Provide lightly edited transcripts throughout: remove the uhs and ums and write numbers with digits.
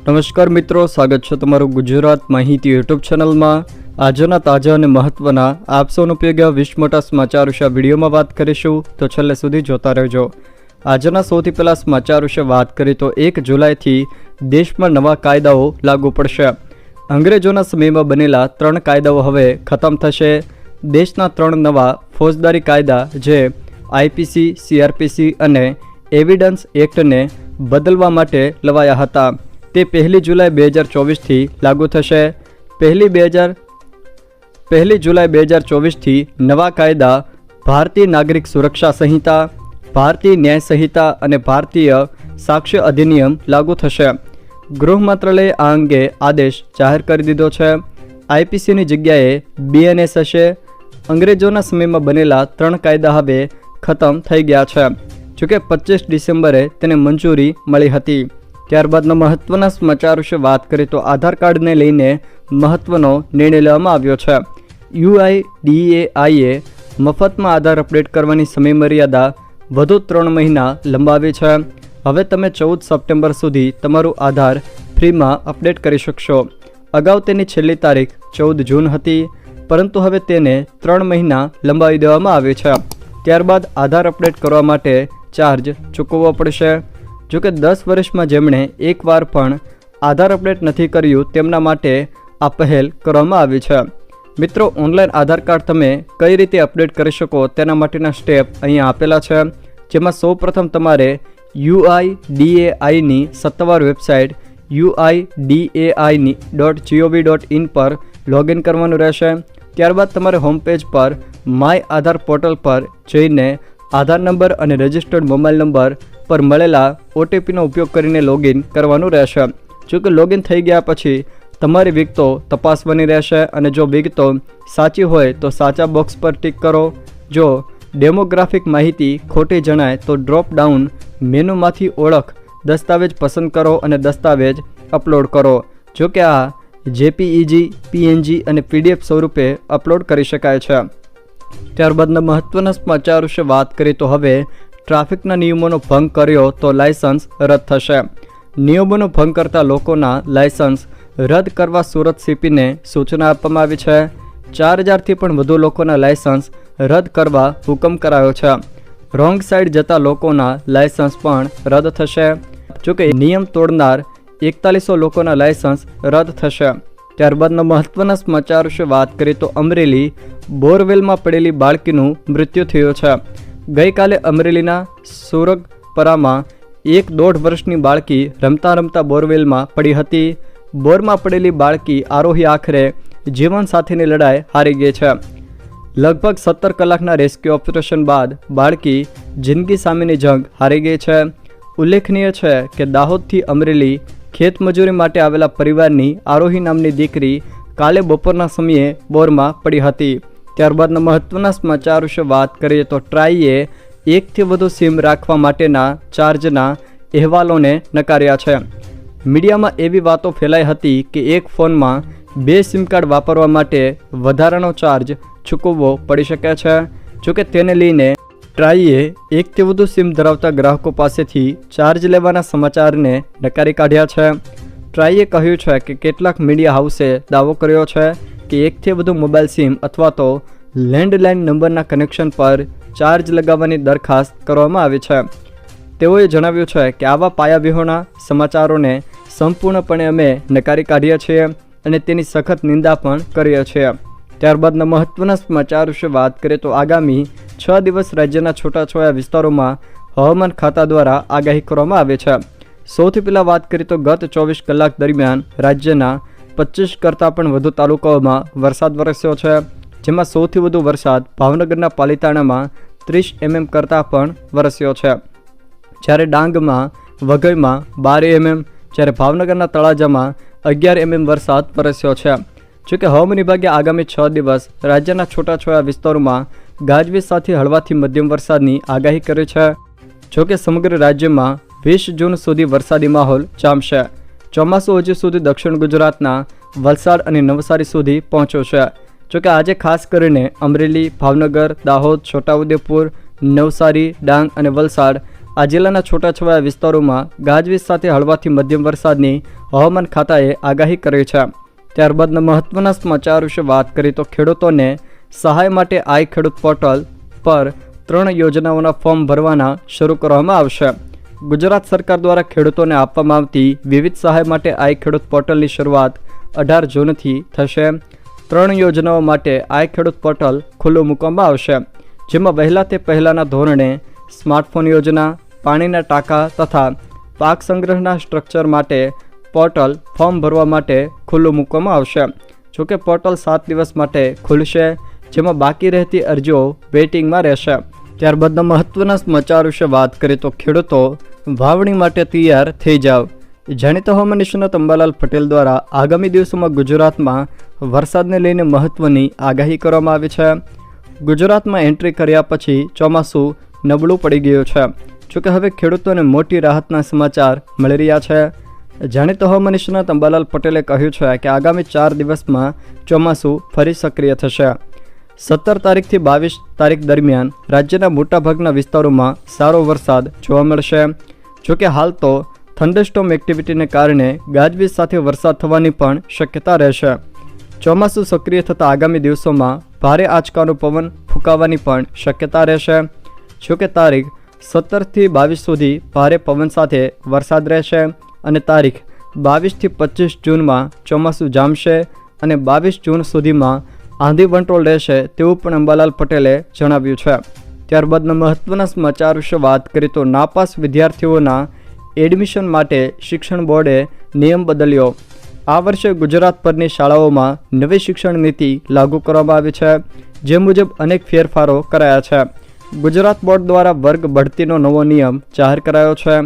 નમસ્કાર મિત્રો, સ્વાગત છે તમારું ગુજરાત માહિતી યુટ્યુબ ચેનલમાં। આજના તાજા અને મહત્વના આપ સૌનો ઉપયોગી 20 મોટા સમાચાર વિશે વિડીયોમાં વાત કરીશું, તો છેલ્લે સુધી જોતા રહેજો। આજના સૌથી પહેલા સમાચાર વિશે વાત કરીએ તો 1 જુલાઈથી દેશમાં નવા કાયદાઓ લાગુ પડશે। અંગ્રેજોના સમયમાં બનેલા 3 કાયદાઓ હવે ખતમ થશે। દેશના 3 નવા ફોજદારી કાયદા જે આઈપીસી, સીઆરપીસી અને એવિડન્સ એક્ટને બદલવા માટે લવાયા હતા તે 1 જુલાઈ 2024થી લાગુ થશે। 1 જુલાઈ 2024થી નવા કાયદા ભારતીય નાગરિક સુરક્ષા સંહિતા, ભારતીય ન્યાય સંહિતા અને ભારતીય સાક્ષ્ય અધિનિયમ લાગુ થશે। ગૃહ મંત્રાલયે આ અંગે આદેશ જાહેર કરી દીધો છે। આઈપીસીની જગ્યાએ બીએનએસ હશે। અંગ્રેજોના સમયમાં બનેલા 3 કાયદા હવે ખતમ થઈ ગયા છે, જોકે 25 ડિસેમ્બરે તેને મંજૂરી મળી હતી। ત્યારબાદના મહત્વના સમાચાર વિશે વાત કરીએ તો આધાર કાર્ડને લઈને મહત્વનો નિર્ણય લેવામાં આવ્યો છે। UIDAIએ મફતમાં આધાર અપડેટ કરવાની સમયમર્યાદા વધુ 3 મહિના લંબાવી છે। હવે તમે 14 સપ્ટેમ્બર સુધી તમારું આધાર ફ્રીમાં અપડેટ કરી શકશો। અગાઉ તેની છેલ્લી તારીખ 14 જૂન હતી, પરંતુ હવે તેને 3 મહિના લંબાવી દેવામાં આવી છે। ત્યારબાદ આધાર અપડેટ કરવા માટે ચાર્જ ચૂકવવો પડશે। જોકે 10 વર્ષમાં જેમણે એકવાર પણ આધાર અપડેટ નથી કર્યું તેમના માટે આ પહેલ કરવામાં આવી છે। મિત્રો, ઓનલાઈન આધાર કાર્ડ તમે કઈ રીતે અપડેટ કરી શકો તેના માટેના સ્ટેપ અહીંયા આપેલા છે, જેમાં સૌપ્રથમ તમારે UIDAIની સત્તાવાર વેબસાઇટ uidai.gov.in પર લોગિન કરવાનું રહેશે। ત્યારબાદ તમારે હોમ પેજ પર માય આધાર પોર્ટલ પર જઈને આધાર નંબર અને રજિસ્ટર્ડ મોબાઈલ નંબર પર મળેલા OTPનો ઉપયોગ કરીને લોગિન કરવાનું રહેશે। જો કે લોગિન થઈ ગયા પછી તમારી વિગતો તપાસવાની રહેશે અને જો વિગતો સાચી હોય તો સાચા બોક્સ પર ટિક કરો। જો ડેમોગ્રાફિક માહિતી ખોટી જણાય તો ડ્રોપ ડાઉન મેનુમાંથી ઓળખ દસ્તાવેજ પસંદ કરો અને દસ્તાવેજ અપલોડ કરો। જો કે આ JPEG, PNG અને PDF સ્વરૂપે અપલોડ કરી શકાય છે। ત્યારબાદના મહત્વના સમાચાર વિશે વાત કરીએ તો હવે ટ્રાફિકના નિયમોનો ભંગ કર્યો તો લાયસન્સ રદ થશે। નિયમોનો ભંગ કરતા લોકોના લાયસન્સ રદ કરવા સુરત CPને સૂચના આપવામાં આવી છે। 4000થી પણ વધુ લોકોના લાયસન્સ રદ કરવા હુકમ કરાયો છે। રોંગ સાઈડ જતા લોકોના લાયસન્સ પણ રદ થશે। જોકે નિયમ તોડનાર 4100 લોકોના લાયસન્સ રદ થશે। ત્યારબાદના મહત્વના સમાચાર વિશે વાત કરીએ તો અમરેલી બોરવેલમાં પડેલી બાળકીનું મૃત્યુ થયું છે। ગઈકાલે અમરેલીના સુરગપરામાં 1.5 વર્ષની બાળકી રમતા રમતા બોરવેલમાં પડી હતી। બોરમાં પડેલી બાળકી આરોહી આખરે જીવન સાથીની લડાઈ હારી ગઈ છે। લગભગ 17 કલાકના રેસ્ક્યુ ઓપરેશન બાદ બાળકી જિંદગી સામેની જંગ હારી ગઈ છે। ઉલ્લેખનીય છે કે દાહોદથી અમરેલી ખેતમજૂરી માટે આવેલા પરિવારની આરોહી નામની દીકરી કાલે બપોરના સમયે બોરમાં પડી હતી। ત્યારબાદના મહત્વના સમાચાર વિશે વાત કરીએ તો ટ્રાઈએ 1થી વધુ સિમ રાખવા માટેના ચાર્જના અહેવાલોને નકાર્યા છે। મીડિયામાં એવી વાતો ફેલાઈ હતી કે એક ફોનમાં 2 સિમ કાર્ડ વાપરવા માટે વધારાનો ચાર્જ ચૂકવવો પડી શકે છે। જોકે તેને લઈને ટ્રાઈએ 1થી વધુ સિમ ધરાવતા ગ્રાહકો પાસેથી ચાર્જ લેવાના સમાચારને નકારી કાઢ્યા છે। ટ્રાઈએ કહ્યું છે કે કેટલાક મીડિયા હાઉસે દાવો કર્યો છે કે 1થી વધુ મોબાઈલ સિમ અથવા તો લેન્ડલાઇન નંબરના કનેક્શન પર ચાર્જ લગાવવાની દરખાસ્ત કરવામાં આવી છે। તેઓએ જણાવ્યું છે કે આવા પાયાવિહોણા સમાચારોને સંપૂર્ણપણે અમે નકારી કાઢીએ છીએ અને તેની સખત નિંદા પણ કરીએ છીએ। ત્યારબાદના મહત્વના સમાચાર વિશે વાત કરીએ તો આગામી 6 દિવસ રાજ્યના છૂટાછવાયા વિસ્તારોમાં હવામાન ખાતા દ્વારા આગાહી કરવામાં આવી છે। સૌથી પહેલાં વાત કરીએ તો ગત 24 કલાક દરમિયાન રાજ્યના 25 કરતાં પણ વધુ તાલુકાઓમાં વરસાદ વરસ્યો છે, જેમાં સૌથી વધુ વરસાદ ભાવનગરના પાલિતાણામાં 30 mm કરતાં પણ વરસ્યો છે, જ્યારે ડાંગમાં વઘઈમાં 12 mm, જ્યારે ભાવનગરના તળાજામાં 11 mm વરસાદ વરસ્યો છે। જોકે હવામાન વિભાગે આગામી 6 દિવસ રાજ્યના છૂટાછવાયા વિસ્તારોમાં ગાજવીજ સાથે હળવાથી મધ્યમ વરસાદની આગાહી કરી છે। જોકે સમગ્ર રાજ્યમાં 20 જૂન સુધી વરસાદી માહોલ જામશે। ચોમાસું હજુ સુધી દક્ષિણ ગુજરાતના વલસાડ અને નવસારી સુધી પહોંચ્યો છે। જોકે આજે ખાસ કરીને અમરેલી, ભાવનગર, દાહોદ, છોટાઉદેપુર, નવસારી, ડાંગ અને વલસાડ આ જિલ્લાના છૂટાછવાયા વિસ્તારોમાં ગાજવીજ સાથે હળવાથી મધ્યમ વરસાદની હવામાન ખાતાએ આગાહી કરી છે. ત્યારબાદના મહત્વના સમાચાર વિશે વાત કરીએ તો ખેડૂતોને સહાય માટે આઈ ખેડૂત પોર્ટલ પર 3 યોજનાઓના ફોર્મ ભરવાના શરૂ કરવામાં આવશે. ગુજરાત સરકાર દ્વારા ખેડૂતોને આપવામાં આવતી વિવિધ સહાય માટે આઈ ખેડૂત પોર્ટલની શરૂઆત 18 જૂનથી થશે. 3 યોજનાઓ માટે આઈ ખેડૂત પોર્ટલ ખુલ્લું મૂકવામાં આવશે, જેમાં વહેલા તે પહેલાંના ધોરણે સ્માર્ટફોન યોજના, પાણીના ટાંકા તથા પાક સંગ્રહના સ્ટ્રક્ચર માટે પોર્ટલ ફોર્મ ભરવા માટે ખુલ્લું મૂકવામાં આવશે. જોકે પોર્ટલ 7 દિવસ માટે ખુલશે, જેમાં બાકી રહેતી અરજીઓ વેઇટિંગમાં રહેશે. ત્યારબાદના મહત્વના સમાચાર વિશે વાત કરીએ તો ખેડૂતો વાવણી માટે તૈયાર થઈ જાવ. જાણીતા હવામાન નિષ્ણાત અંબાલાલ પટેલ દ્વારા આગામી દિવસોમાં ગુજરાતમાં વરસાદને લઈને મહત્વની આગાહી કરવામાં આવી છે. ગુજરાતમાં એન્ટ્રી કર્યા પછી ચોમાસું નબળું પડી ગયું છે. જોકે હવે ખેડૂતોને મોટી રાહતના સમાચાર મળી રહ્યા છે. જાણીતા હવામાન નિષ્ણાત અંબાલાલ પટેલે કહ્યું છે કે આગામી 4 દિવસમાં ચોમાસું ફરી સક્રિય થશે. 17 તારીખથી 22 તારીખ દરમિયાન રાજ્યના મોટાભાગના વિસ્તારોમાં સારો વરસાદ જોવા મળશે. જોકે હાલ તો થંડરસ્ટોર્મ એક્ટિવિટીને કારણે ગાજવીજ સાથે વરસાદ થવાની પણ શક્યતા રહેશે. ચોમાસું સક્રિય થતાં આગામી દિવસોમાં ભારે આંચકાનો પવન ફૂંકાવાની પણ શક્યતા રહેશે. જોકે તારીખ 17થી 22 સુધી ભારે પવન સાથે વરસાદ રહેશે અને તારીખ 22થી 25 જૂનમાં ચોમાસું જામશે અને 22 જૂન સુધીમાં આંધી વંટોળ રહેશે તેવું પણ અંબાલાલ પટેલે જણાવ્યું છે. ત્યારબાદના મહત્વના સમાચાર વિશે વાત કરીએ તો નાપાસ વિદ્યાર્થીઓના એડમિશન માટે શિક્ષણ બોર્ડે નિયમ બદલ્યો. આ વર્ષે ગુજરાત પરની શાળાઓમાં નવી શિક્ષણ નીતિ લાગુ કરવામાં આવી છે, જે મુજબ અનેક ફેરફારો કરાયા છે. ગુજરાત બોર્ડ દ્વારા વર્ગ બઢતીનો નવો નિયમ જાહેર કરાયો છે,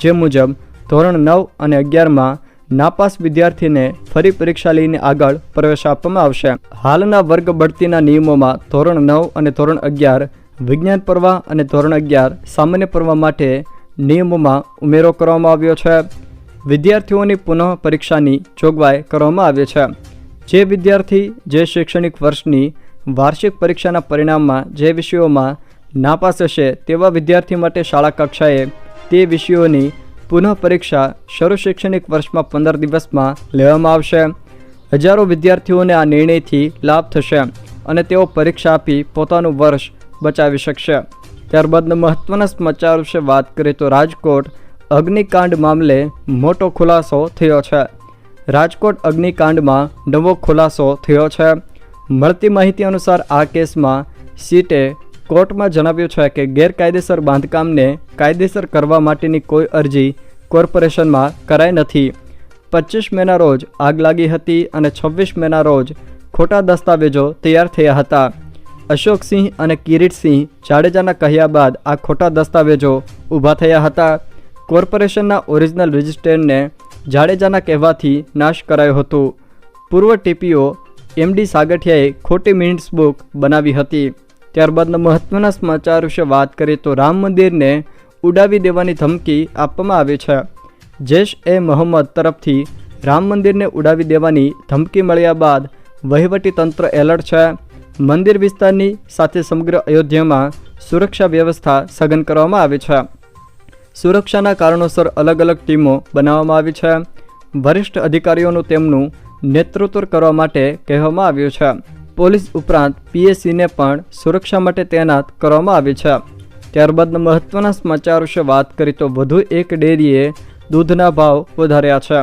જે મુજબ ધોરણ 9 અને 11માં નાપાસ વિદ્યાર્થીને ફરી પરીક્ષા લઈને આગળ પ્રવેશ આપવામાં આવશે. હાલના વર્ગ બઢતીના નિયમોમાં ધોરણ 9 અને ધોરણ 11 વિજ્ઞાન પ્રવાહ અને ધોરણ 11 સામાન્ય પ્રવાહ માટે નિયમોમાં ઉમેરો કરવામાં આવ્યો છે. વિદ્યાર્થીઓની પુનઃ પરીક્ષાની જોગવાઈ કરવામાં આવી છે. જે વિદ્યાર્થી જે શૈક્ષણિક વર્ષની વાર્ષિક પરીક્ષાના પરિણામમાં જે વિષયોમાં નાપાસ હશે તેવા વિદ્યાર્થી માટે શાળા કક્ષાએ તે વિષયોની પુનઃ પરીક્ષા શરૂ શૈક્ષણિક વર્ષમાં 15 દિવસમાં લેવામાં આવશે. હજારો વિદ્યાર્થીઓને આ નિર્ણયથી લાભ થશે અને તેઓ પરીક્ષા આપી પોતાનું વર્ષ બચાવી શકશે. ત્યારબાદના મહત્વના સમાચાર વિશે વાત કરીએ તો રાજકોટ અગ્નિકાંડ મામલે મોટો ખુલાસો થયો છે. રાજકોટ અગ્નિકાંડમાં નવો ખુલાસો થયો છે. મળતી માહિતી અનુસાર આ કેસમાં સીટે કોર્ટમાં જણાવ્યું છે કે ગેરકાયદેસર બાંધકામને કાયદેસર કરવા માટેની કોઈ અરજી કોર્પોરેશનમાં કરાઈ નથી. 25 મેના રોજ આગ લાગી હતી અને 26 મેના રોજ ખોટા દસ્તાવેજો તૈયાર થયા હતા. અશોકસિંહ અને કિરીટસિંહ જાડેજાના કહ્યા બાદ આ ખોટા દસ્તાવેજો ઊભા થયા હતા. કોર્પોરેશનના ઓરિજિનલ રજિસ્ટરને જાડેજાના કહેવાથી નાશ કરાયો હતો. પૂર્વ ટીપીઓ એમડી સાગઠિયાએ ખોટી મિનિટ્સ બુક બનાવી હતી. ત્યારબાદના મહત્વના સમાચાર વિશે વાત કરીએ તો રામ મંદિરને ઉડાવી દેવાની ધમકી આપવામાં આવી છે. જૈશ-એ-મોહમ્મદ તરફથી રામ મંદિરને ઉડાવી દેવાની ધમકી મળ્યા બાદ વહીવટી તંત્ર એલર્ટ છે. મંદિર વિસ્તારની સાથે સમગ્ર અયોધ્યામાં સુરક્ષા વ્યવસ્થા સઘન કરવામાં આવી છે. સુરક્ષાના કારણોસર અલગ અલગ ટીમો બનાવવામાં આવી છે. વરિષ્ઠ અધિકારીઓનું તેમનું નેતૃત્વ કરવા માટે કહેવામાં આવ્યું છે. પોલીસ ઉપરાંત પીએસસીને પણ સુરક્ષા માટે તૈનાત કરવામાં આવી છે. ત્યારબાદના મહત્વના સમાચાર વિશે વાત કરીએ તો વધુ એક ડેરીએ દૂધના ભાવ વધાર્યા છે.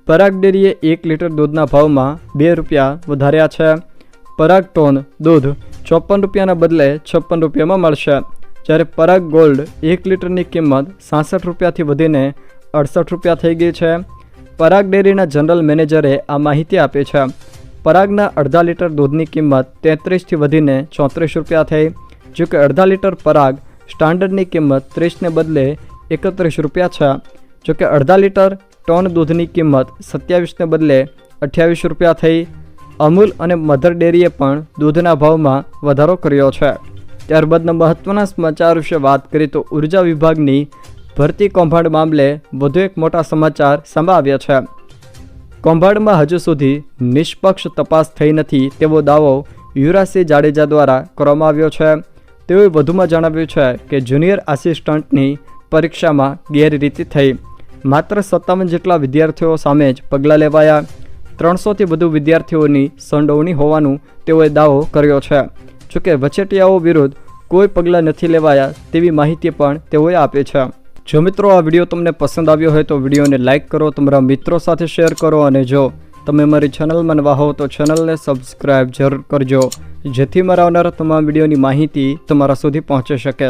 પરાગ ડેરીએ 1 લીટર દૂધના ભાવમાં 2 રૂપિયા વધાર્યા છે. પરાગ ટોન દૂધ 54 રૂપિયાના બદલે 56 રૂપિયામાં મળશે, જ્યારે પરાગ ગોલ્ડ 1 લીટરની કિંમત 66 રૂપિયાથી વધીને 68 રૂપિયા થઈ ગઈ છે. પરાગ ડેરીના જનરલ મેનેજરે આ માહિતી આપી છે. પરાગના અડધા લીટર દૂધની કિંમત 33થી વધીને 34 રૂપિયા થઈ, જોકે અડધા લીટર પરાગ સ્ટાન્ડર્ડની કિંમત 30ને બદલે 31 રૂપિયા છે. જોકે અડધા લીટર ટોન દૂધની કિંમત 27ને બદલે 28 રૂપિયા થઈ. અમૂલ અને મધર ડેરીએ પણ દૂધના ભાવમાં વધારો કર્યો છે. ત્યારબાદના મહત્વના સમાચાર વિશે વાત કરીએ તો ઉર્જા વિભાગની ભરતી કૌભાંડ મામલે વધુ એક મોટા સમાચાર સામે આવ્યા છે. કૌભાંડમાં હજુ સુધી નિષ્પક્ષ તપાસ થઈ નથી તેવો દાવો યુવરાજસિંહ જાડેજા દ્વારા કરવામાં આવ્યો છે. તેઓએ વધુમાં જણાવ્યું છે કે જુનિયર આસિસ્ટન્ટની પરીક્ષામાં ગેરરીતિ થઈ. માત્ર 57 જેટલા વિદ્યાર્થીઓ સામે જ પગલાં લેવાયા. 300થી વધુ વિદ્યાર્થીઓની સંડોવણી હોવાનું તેઓએ દાવો કર્યો છે. જોકે વચેટિયાઓ વિરુદ્ધ કોઈ પગલાં નથી લેવાયા તેવી માહિતી પણ તેઓએ આપી છે. જો મિત્રો આ વિડીયો તમને પસંદ આવ્યો હોય તો વિડીયોને લાઇક કરો, તમારા મિત્રો સાથે શેર કરો અને જો તમે અમારી ચેનલમાં નવા હો તો ચેનલને સબસ્ક્રાઈબ જરૂર કરજો, જેથી મારા આવનારા તમામ વિડીયોની માહિતી તમારા સુધી પહોંચી શકે.